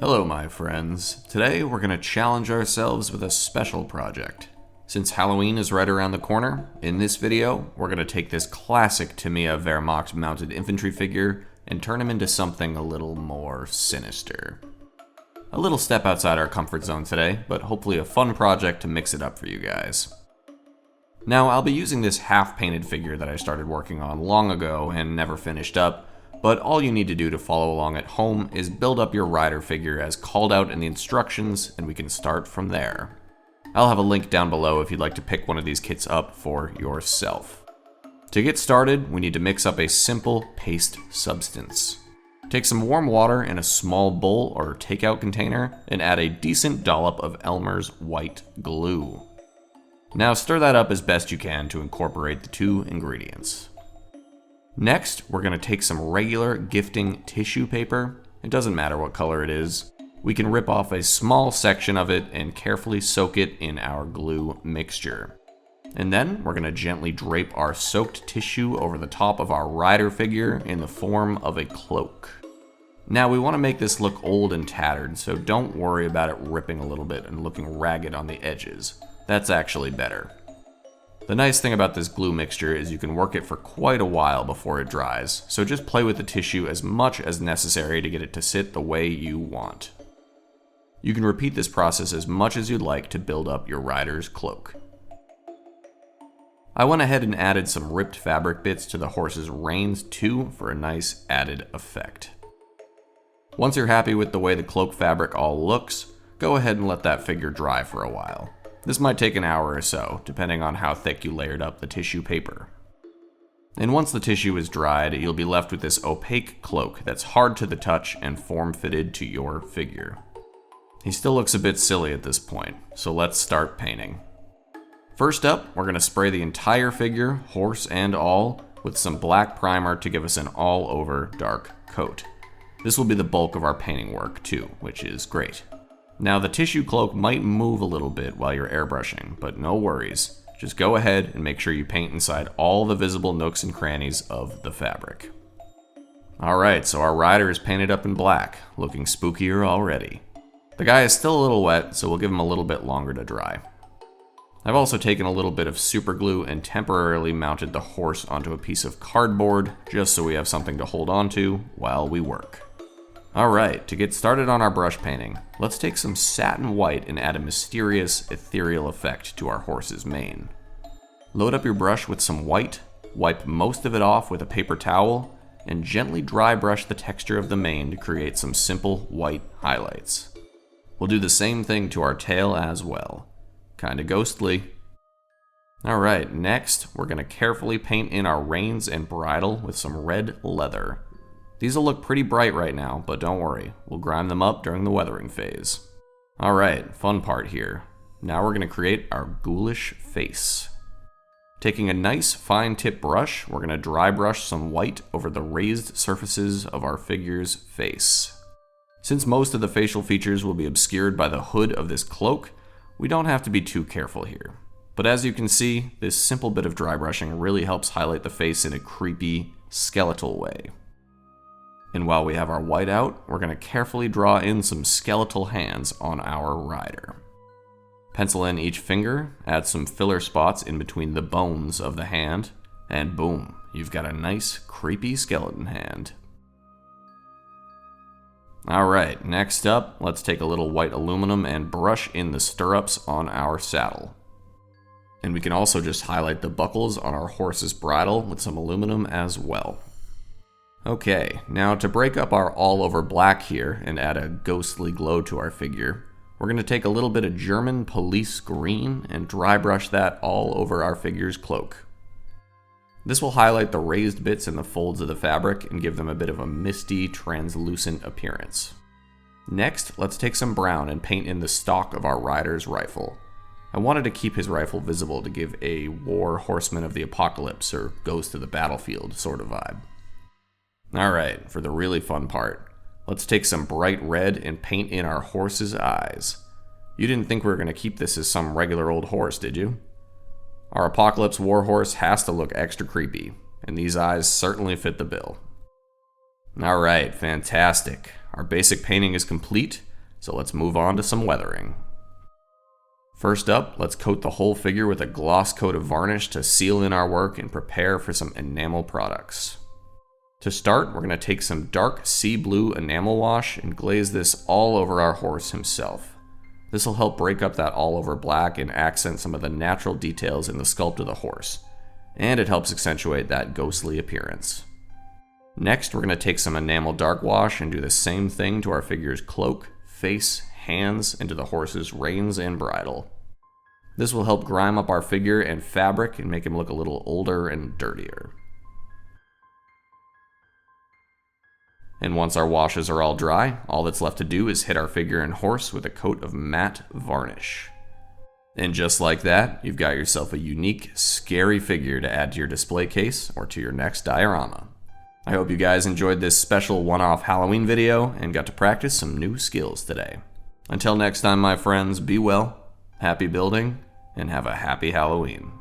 Hello my friends. Today we're going to challenge ourselves with a special project. Since Halloween is right around the corner, in this video we're going to take this classic Tamiya Wehrmacht mounted infantry figure and turn him into something a little more sinister. A little step outside our comfort zone today, but hopefully a fun project to mix it up for you guys. Now I'll be using this half-painted figure that I started working on long ago and never finished up, but all you need to do to follow along at home is build up your rider figure as called out in the instructions, and we can start from there. I'll have a link down below if you'd like to pick one of these kits up for yourself. To get started, we need to mix up a simple paste substance. Take some warm water in a small bowl or takeout container and add a decent dollop of Elmer's white glue. Now stir that up as best you can to incorporate the two ingredients. Next, we're going to take some regular gifting tissue paper. It doesn't matter what color it is. We can rip off a small section of it and carefully soak it in our glue mixture. And then we're going to gently drape our soaked tissue over the top of our rider figure in the form of a cloak. Now we want to make this look old and tattered, so don't worry about it ripping a little bit and looking ragged on the edges. That's actually better. The nice thing about this glue mixture is you can work it for quite a while before it dries, so just play with the tissue as much as necessary to get it to sit the way you want. You can repeat this process as much as you'd like to build up your rider's cloak. I went ahead and added some ripped fabric bits to the horse's reins too for a nice added effect. Once you're happy with the way the cloak fabric all looks, go ahead and let that figure dry for a while. This might take an hour or so, depending on how thick you layered up the tissue paper. And once the tissue is dried, you'll be left with this opaque cloak that's hard to the touch and form-fitted to your figure. He still looks a bit silly at this point, so let's start painting. First up, we're going to spray the entire figure, horse and all, with some black primer to give us an all-over dark coat. This will be the bulk of our painting work too, which is great. Now the tissue cloak might move a little bit while you're airbrushing, but no worries. Just go ahead and make sure you paint inside all the visible nooks and crannies of the fabric. Alright, so our rider is painted up in black, looking spookier already. The guy is still a little wet, so we'll give him a little bit longer to dry. I've also taken a little bit of super glue and temporarily mounted the horse onto a piece of cardboard, just so we have something to hold on to while we work. Alright, to get started on our brush painting, let's take some satin white and add a mysterious, ethereal effect to our horse's mane. Load up your brush with some white, wipe most of it off with a paper towel, and gently dry brush the texture of the mane to create some simple white highlights. We'll do the same thing to our tail as well. Kinda ghostly. Alright, next, we're going to carefully paint in our reins and bridle with some red leather. These will look pretty bright right now, but don't worry, we'll grime them up during the weathering phase. Alright, fun part here. Now we're going to create our ghoulish face. Taking a nice fine tip brush, we're going to dry brush some white over the raised surfaces of our figure's face. Since most of the facial features will be obscured by the hood of this cloak, we don't have to be too careful here. But as you can see, this simple bit of dry brushing really helps highlight the face in a creepy, skeletal way. And while we have our white out, we're going to carefully draw in some skeletal hands on our rider. Pencil in each finger, add some filler spots in between the bones of the hand, and boom, you've got a nice, creepy skeleton hand. Alright, next up, let's take a little white aluminum and brush in the stirrups on our saddle. And we can also just highlight the buckles on our horse's bridle with some aluminum as well. Okay, now to break up our all-over black here and add a ghostly glow to our figure, we're going to take a little bit of German police green and dry brush that all over our figure's cloak. This will highlight the raised bits in the folds of the fabric and give them a bit of a misty, translucent appearance. Next, let's take some brown and paint in the stock of our rider's rifle. I wanted to keep his rifle visible to give a war horseman of the apocalypse or ghost of the battlefield sort of vibe. Alright, for the really fun part, let's take some bright red and paint in our horse's eyes. You didn't think we were going to keep this as some regular old horse, did you? Our apocalypse war horse has to look extra creepy, and these eyes certainly fit the bill. Alright, fantastic. Our basic painting is complete. So let's move on to some weathering. First up, let's coat the whole figure with a gloss coat of varnish to seal in our work and prepare for some enamel products. To start, we're going to take some dark sea blue enamel wash and glaze this all over our horse himself. This will help break up that all over black and accent some of the natural details in the sculpt of the horse, and it helps accentuate that ghostly appearance. Next, we're going to take some enamel dark wash and do the same thing to our figure's cloak, face, hands, and to the horse's reins and bridle. This will help grime up our figure and fabric and make him look a little older and dirtier. And once our washes are all dry, all that's left to do is hit our figure and horse with a coat of matte varnish. And just like that, you've got yourself a unique, scary figure to add to your display case or to your next diorama. I hope you guys enjoyed this special one-off Halloween video and got to practice some new skills today. Until next time, my friends, be well, happy building, and have a happy Halloween.